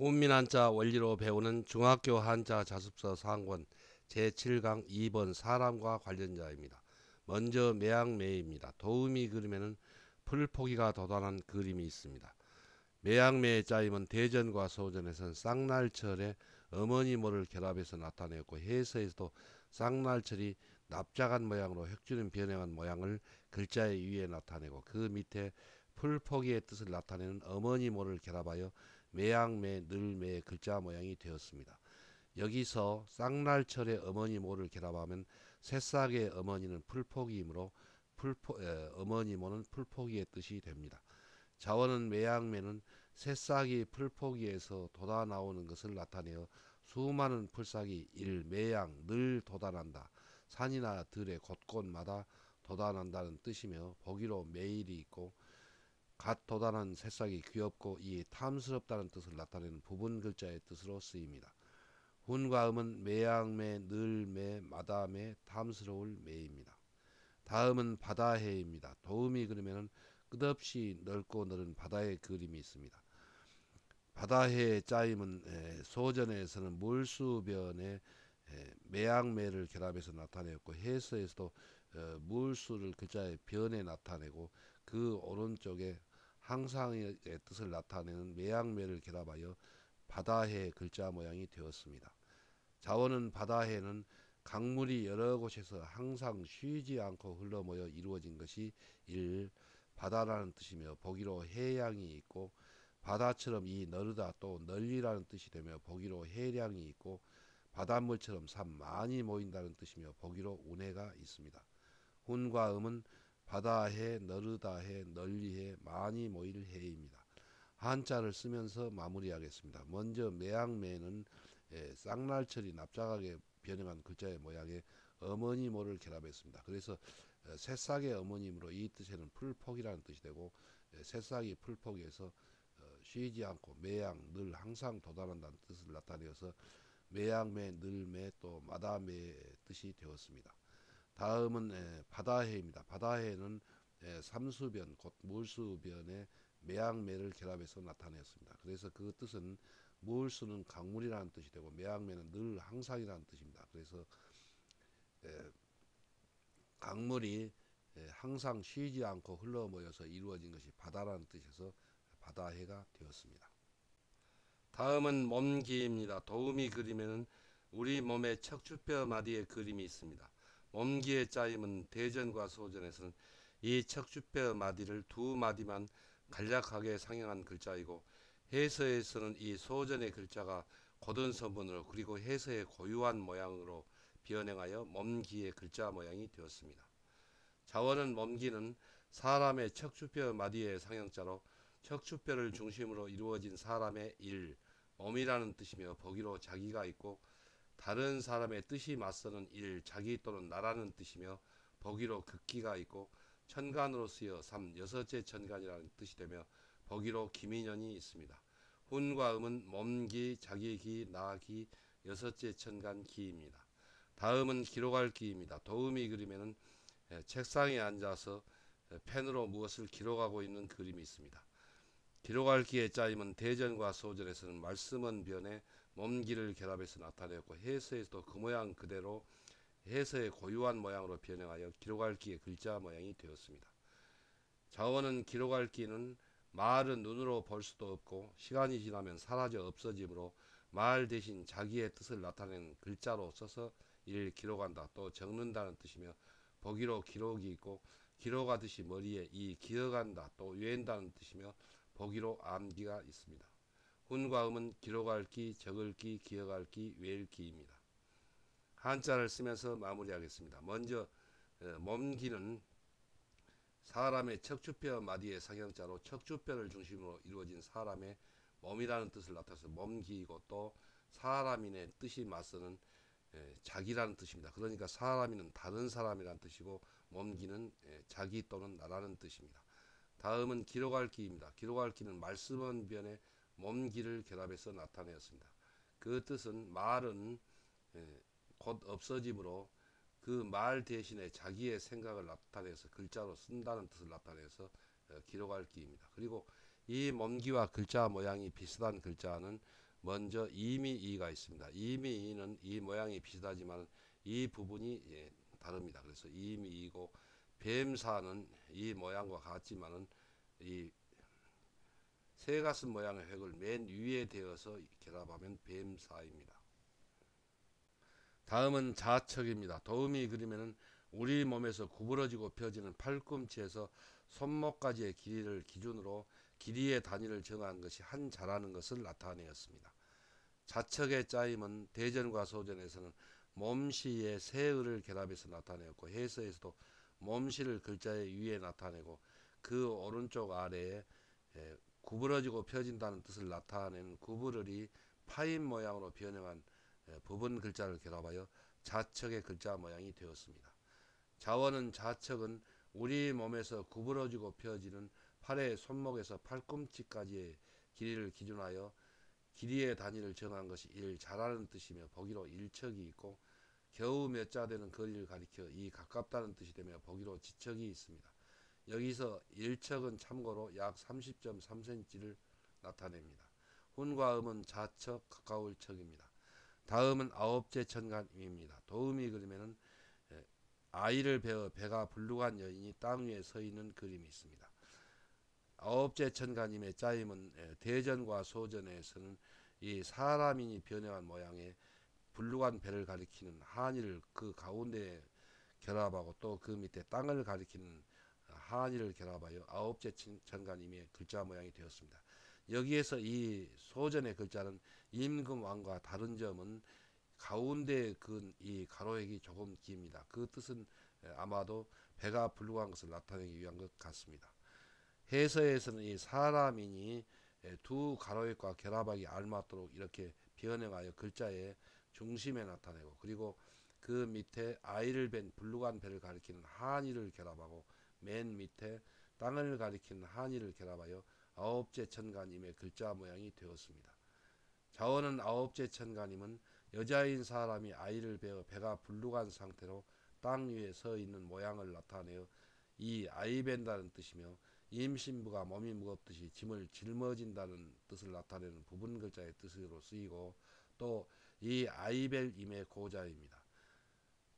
훈민 한자 원리로 배우는 중학교 한자 자습서 상권 제7강 2번 사람과 관련자입니다. 먼저 매양매입니다. 도우미 그림에는 풀포기가 도단한 그림이 있습니다. 매양매의 짜임은 대전과 소전에서는 쌍날철에 어머니모를 결합해서 나타내었고 해서에서도 쌍날철이 납작한 모양으로 획주는 변형한 모양을 글자의 위에 나타내고 그 밑에 풀포기의 뜻을 나타내는 어머니모를 결합하여 매양매, 늘매의 글자 모양이 되었습니다. 여기서 쌍날철의 어머니모를 결합하면 새싹의 어머니는 풀포기이므로 어머니모는 풀포기의 뜻이 됩니다. 자원은 매양매는 새싹이 풀포기에서 돋아 나오는 것을 나타내어 수많은 풀싹이 매양 늘 돋아난다. 산이나 들의 곳곳마다 돋아난다는 뜻이며 보기로 매일이 있고 갓 돋아난 새싹이 귀엽고 이 탐스럽다는 뜻을 나타내는 부분 글자의 뜻으로 쓰입니다. 훈과 음은 매양매, 늘매, 마다매, 탐스러울 매입니다. 다음은 바다해입니다. 도우미 그림에는 끝없이 넓고 넓은 바다의 그림이 있습니다. 바다해의 짜임은 소전에서는 물수변에 매양매를 결합해서 나타내었고 해서에서도 물수를 글자의 변에 나타내고 그 오른쪽에 항상의 뜻을 나타내는 매양매를 결합하여 바다해 글자 모양이 되었습니다. 자원은 바다해는 강물이 여러 곳에서 항상 쉬지 않고 흘러모여 이루어진 것이 바다라는 뜻이며 보기로 해양이 있고 바다처럼 이 너르다 또 널리라는 뜻이 되며 보기로 해량이 있고 바닷물처럼 참 많이 모인다는 뜻이며 보기로 운해가 있습니다. 훈과 음은 바다해, 너르다해, 널리해, 많이 모일 해입니다. 한자를 쓰면서 마무리하겠습니다. 먼저 매양매는 쌍날철이 납작하게 변형한 글자의 모양에 어머니모를 결합했습니다. 그래서 새싹의 어머님으로 이 뜻에는 풀포기라는 뜻이 되고 새싹이 풀포기에서 쉬지 않고 매양 늘 항상 도달한다는 뜻을 나타내어서 매양매 늘매 또 마다매의 뜻이 되었습니다. 다음은 바다해입니다. 바다해는 삼수변 곧 물수변에 매양매를 결합해서 나타냈습니다. 그래서 그 뜻은 물수는 강물이라는 뜻이 되고 매양매는 늘 항상이라는 뜻입니다. 그래서 강물이 항상 쉬지 않고 흘러 모여서 이루어진 것이 바다라는 뜻에서 바다해가 되었습니다. 다음은 몸기입니다. 도우미 그림에는 우리 몸의 척추뼈 마디의 그림이 있습니다. 몸기의 짜임은 대전과 소전에서는 이 척추뼈 마디를 두 마디만 간략하게 상형한 글자이고 해서에서는 이 소전의 글자가 고든 서문으로 그리고 해서의 고유한 모양으로 변형하여 몸기의 글자 모양이 되었습니다. 자원은 몸기는 사람의 척추뼈 마디의 상형자로 척추뼈를 중심으로 이루어진 사람의 몸이라는 뜻이며 보기로 자기가 있고 다른 사람의 뜻이 맞서는 자기 또는 나라는 뜻이며 보기로 극기가 있고 천간으로 쓰여 여섯째 천간이라는 뜻이 되며 보기로 기민연이 있습니다. 훈과 음은 몸기, 자기기, 나기, 여섯째 천간 기입니다. 다음은 기록할 기입니다. 도우미 그림에는 책상에 앉아서 펜으로 무엇을 기록하고 있는 그림이 있습니다. 기록할 기의 짜임은 대전과 소전에서는 말씀은 변에 몸기를 결합해서 나타내었고 해서에서도 그 모양 그대로 해서의 고유한 모양으로 변형하여 기록할 기의 글자 모양이 되었습니다. 자원은 기록할 기는 말은 눈으로 볼 수도 없고 시간이 지나면 사라져 없어지므로 말 대신 자기의 뜻을 나타내는 글자로 써서 이를 기록한다 또 적는다는 뜻이며 보기로 기록이 있고 기록하듯이 머리에 이 기억한다 또 외운다는 뜻이며 보기로 암기가 있습니다. 훈과 음은 기록할 기, 적을 기, 기억할 기, 외울 기입니다. 한자를 쓰면서 마무리하겠습니다. 먼저 몸기는 사람의 척추뼈 마디의 상형자로 척추뼈를 중심으로 이루어진 사람의 몸이라는 뜻을 나타내서 몸기이고 또 사람인의 뜻이 맞서는 자기라는 뜻입니다. 그러니까 사람이는 다른 사람이라는 뜻이고 몸기는 자기 또는 나라는 뜻입니다. 다음은 기록할 기입니다. 기록할 기는 말씀은 변에 몸기를 결합해서 나타내었습니다. 그 뜻은 말은 곧 없어지므로 그 말 대신에 자기의 생각을 나타내서 글자로 쓴다는 뜻을 나타내서 기록할 기입니다. 그리고 이 몸기와 글자 모양이 비슷한 글자는 먼저 이미이가 있습니다. 이미이는 이 모양이 비슷하지만 이 부분이 다릅니다. 그래서 이미이고, 뱀사는 이 모양과 같지만은 이 새가슴 모양의 획을 맨 위에 대어서 결합하면 뱀사입니다. 다음은 좌측입니다. 도우미 그림에는 우리 몸에서 구부러지고 펴지는 팔꿈치에서 손목까지의 길이를 기준으로 길이의 단위를 정한 것이 한 자라는 것을 나타내었습니다. 좌측의 짜임은 대전과 소전에서는 몸시에 새을을 결합해서 나타내었고, 해서에서도 몸시를 글자의 위에 나타내고, 그 오른쪽 아래에 구부러지고 펴진다는 뜻을 나타내는 구부러리 파인 모양으로 변형한 부분 글자를 결합하여 좌측의 글자 모양이 되었습니다. 자원은 좌측은 우리 몸에서 구부러지고 펴지는 팔의 손목에서 팔꿈치까지의 길이를 기준하여 길이의 단위를 정한 것이 일 자라는 뜻이며, 보기로 일척이 있고, 겨우 몇 자 되는 거리를 가리켜 이 가깝다는 뜻이 되며, 보기로 지척이 있습니다. 여기서 일척은 참고로 약 30.3cm를 나타냅니다. 훈과 음은 좌척 가까울 척입니다. 다음은 아홉째 천간임입니다. 도우미 그림에는 아이를 베어 배가 불룩한 여인이 땅 위에 서 있는 그림이 있습니다. 아홉째 천간임의 짜임은 대전과 소전에서는 이 사람인이 변형한 모양의 불룩한 배를 가리키는 한이를 그 가운데에 결합하고, 또 그 밑에 땅을 가리키는 한이를 결합하여 아홉째 천간임의 글자 모양이 되었습니다. 여기에서 이 소전의 글자는 임금왕과 다른 점은 가운데 이 가로획이 조금 깁니다. 그 뜻은 아마도 배가 불룩한 것을 나타내기 위한 것 같습니다. 해서에서는 이 사람인이 두 가로획과 결합하기 알맞도록 이렇게 변형하여 글자의 중심에 나타내고, 그리고 그 밑에 아이를 벤 불룩한 배를 가리키는 한이를 결합하고, 맨 밑에 땅을 가리키는 한이를 결합하여 아홉째 천간임의 글자 모양이 되었습니다. 자원은 아홉째 천간임은 여자인 사람이 아이를 베어 배가 불룩한 상태로 땅 위에 서 있는 모양을 나타내어 이 아이 벤다는 뜻이며, 임신부가 몸이 무겁듯이 짐을 짊어진다는 뜻을 나타내는 부분 글자의 뜻으로 쓰이고, 또 이 아이벨임의 고자입니다.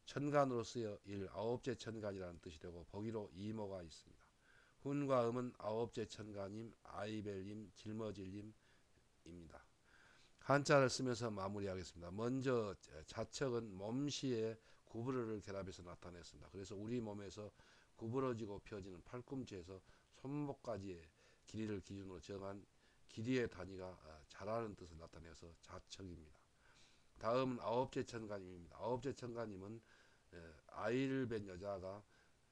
천간으로 쓰여 일 아홉째 천간이라는 뜻이 되고, 보기로 이모가 있습니다. 훈과 음은 아홉째 천간임, 아이벨임, 짊어질임입니다. 한자를 쓰면서 마무리하겠습니다. 먼저 좌측은 몸시에 구부러를 결합해서 나타냈습니다. 그래서 우리 몸에서 구부러지고 펴지는 팔꿈치에서 손목까지의 길이를 기준으로 정한 길이의 단위가 자라는 뜻을 나타내서 좌측입니다. 다음은 아홉째 천간임입니다. 아홉째 천간임은 아이를 뵌 여자가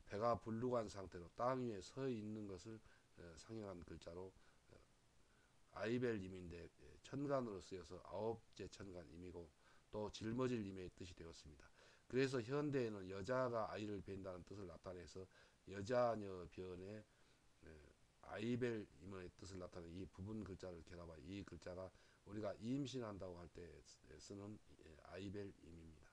배가 불룩한 상태로 땅 위에 서 있는 것을 상징한 글자로 아이벨임인데, 천간으로 쓰여서 아홉째 천간임이고, 또 짊어질임의 뜻이 되었습니다. 그래서 현대에는 여자가 아이를 뵌다는 뜻을 나타내서 여자녀 변에 아이벨임의 뜻을 나타내는 이 부분 글자를 결합하여 이 글자가 우리가 임신한다고 할 때 쓰는 아이벨임입니다.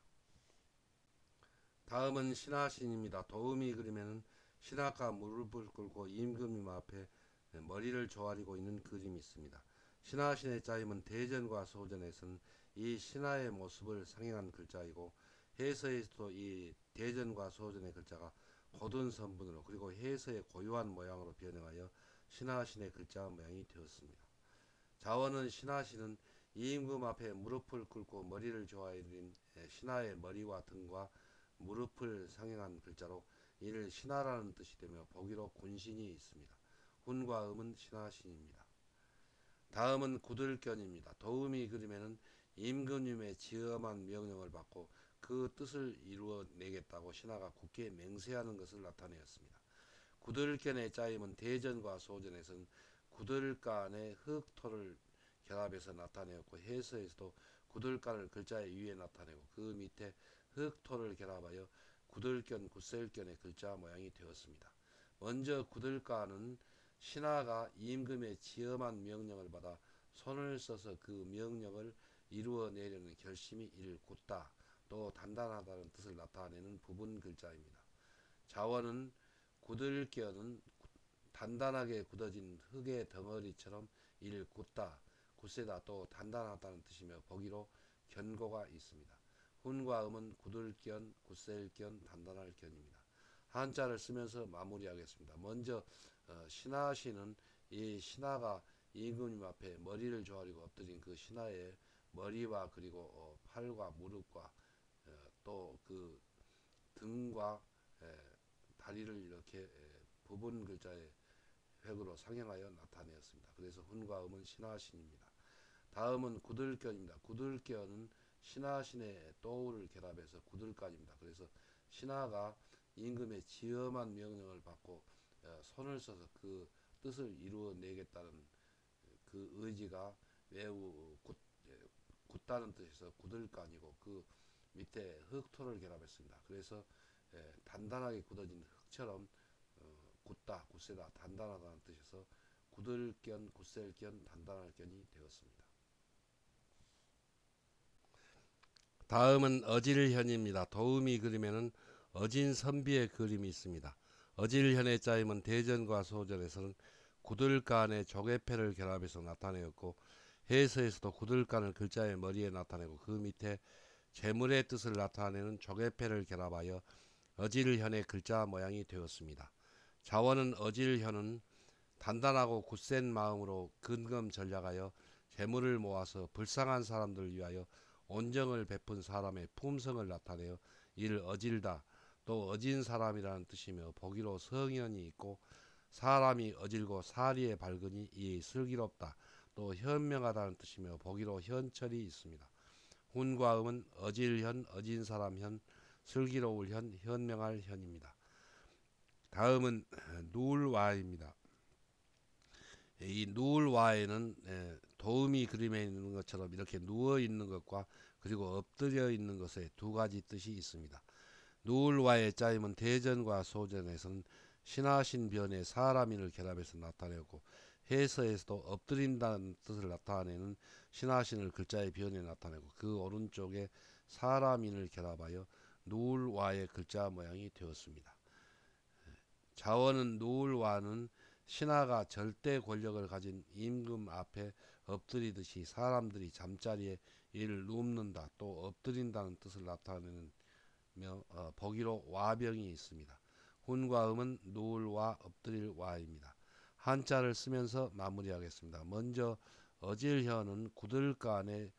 다음은 신하신입니다. 도우미 그림에는 신하가 무릎을 꿇고 임금님 앞에 머리를 조아리고 있는 그림이 있습니다. 신하신의 짜임은 대전과 소전에서는 이 신하의 모습을 상징한 글자이고, 해서에서도 이 대전과 소전의 글자가 고든 선분으로, 그리고 해서의 고유한 모양으로 변형하여 신하신의 글자 모양이 되었습니다. 자원은 신하신은 임금 앞에 무릎을 꿇고 머리를 조아린 신하의 머리와 등과 무릎을 상징한 글자로 이를 신하라는 뜻이 되며, 보기로 군신이 있습니다. 훈과 음은 신하신입니다. 다음은 구들견입니다. 도우미 그림에는 임금님의 지엄한 명령을 받고 그 뜻을 이루어내겠다고 신하가 굳게 맹세하는 것을 나타내었습니다. 구들견의 짜임은 대전과 소전에서는 구들간의 흙토를 결합해서 나타내었고, 해서에서도 구들간을 글자 위에 나타내고 그 밑에 흙토를 결합하여 구들견, 굳셀견의 글자 모양이 되었습니다. 먼저 구들간은 신하가 임금의 지엄한 명령을 받아 손을 써서 그 명령을 이루어내려는 결심이 이를 굳다, 또 단단하다는 뜻을 나타내는 부분 글자입니다. 자원은 굳을견은 단단하게 굳어진 흙의 덩어리처럼 이를 굳다, 굳세다 또 단단하다는 뜻이며 보기로 견고가 있습니다. 훈과 음은 굳을 견, 굳셀 견, 단단할 견입니다. 한자를 쓰면서 마무리하겠습니다. 먼저 신하시는 이 신하가 임금님 앞에 머리를 조아리고 엎드린 그 신하의 머리와 그리고 팔과 무릎과 또 그 등과 다리를 이렇게 부분 글자의 획으로 상형하여 나타내었습니다. 그래서 훈과 음은 신하신입니다. 다음은 구들견입니다. 구들견은 신하신의 또우를 결합해서 구들간입니다. 그래서 신하가 임금의 지엄한 명령을 받고 손을 써서 그 뜻을 이루어내겠다는 그 의지가 매우 굳다는 뜻에서 굳을간이고 그 밑에 흙토를 결합했습니다. 그래서 단단하게 굳어진 흙처럼 굳다, 굳세다, 단단하다는 뜻에서 굳을견, 굳셀견, 단단할 견이 되었습니다. 다음은 어질현입니다. 도우미 그림에는 어진 선비의 그림이 있습니다. 어질현의 짜임은 대전과 소전에서는 구들간의 조개패를 결합해서 나타내었고 해서에서도 구들간을 글자의 머리에 나타내고 그 밑에 재물의 뜻을 나타내는 조개패를 결합하여 어질현의 글자 모양이 되었습니다. 자원은 어질현은 단단하고 굳센 마음으로 근검 전략하여 재물을 모아서 불쌍한 사람들을 위하여 온정을 베푼 사람의 품성을 나타내어 이를 어질다 또 어진 사람이라는 뜻이며 보기로 성현이 있고 사람이 어질고 사리에 밝으니 이 슬기롭다 또 현명하다는 뜻이며 보기로 현철이 있습니다. 훈과 음은 어질현, 어진 사람 현, 슬기로울 현, 현명할 현입니다. 다음은 누울와입니다. 이 누울와에는 도우미 그림에 있는 것처럼 이렇게 누워 있는 것과 그리고 엎드려 있는 것에 두 가지 뜻이 있습니다. 누울와의 짜임은 대전과 소전에서는 신하신 변에 사람인을 결합해서 나타내고 해서에서도 엎드린다는 뜻을 나타내는 신하신을 글자의 변에 나타내고 그 오른쪽에 사람인을 결합하여 누울와의 글자 모양이 되었습니다. 자원은 누울와는 신하가 절대 권력을 가진 임금 앞에 엎드리듯이 사람들이 잠자리에 이를 눕는다 또 엎드린다는 뜻을 나타내며 보기로 와병이 있습니다. 훈과 음은 누울와 엎드릴 와입니다. 한자를 쓰면서 마무리하겠습니다. 먼저 어질현은 구들간에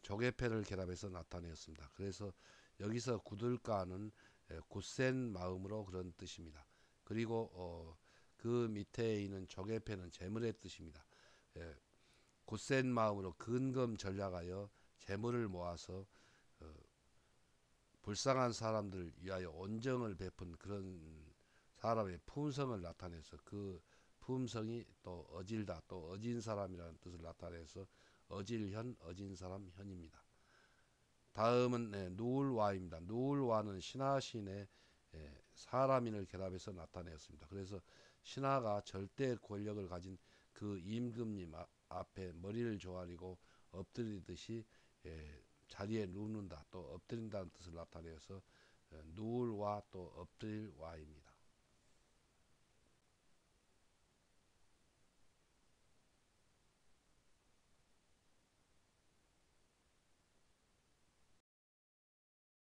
조개패를 결합해서 나타내었습니다. 그래서 여기서 구들간은 굳센 마음으로 그런 뜻입니다. 그리고 그 밑에 있는 조개패는 재물의 뜻입니다. 굳센 마음으로 근검 전략하여 재물을 모아서 불쌍한 사람들을 위하여 온정을 베푼 그런 사람의 품성을 나타내서 그 품성이 또 어질다 또 어진 사람이라는 뜻을 나타내서 어질현 어진 사람 현입니다. 다음은 누울와입니다. 누울와는 신하신의 사람인을 결합해서 나타내었습니다. 그래서 신하가 절대 권력을 가진 그 임금님 앞에 머리를 조아리고 엎드리듯이 자리에 눕는다 또 엎드린다는 뜻을 나타내어서 누울와 또 엎드릴 와입니다.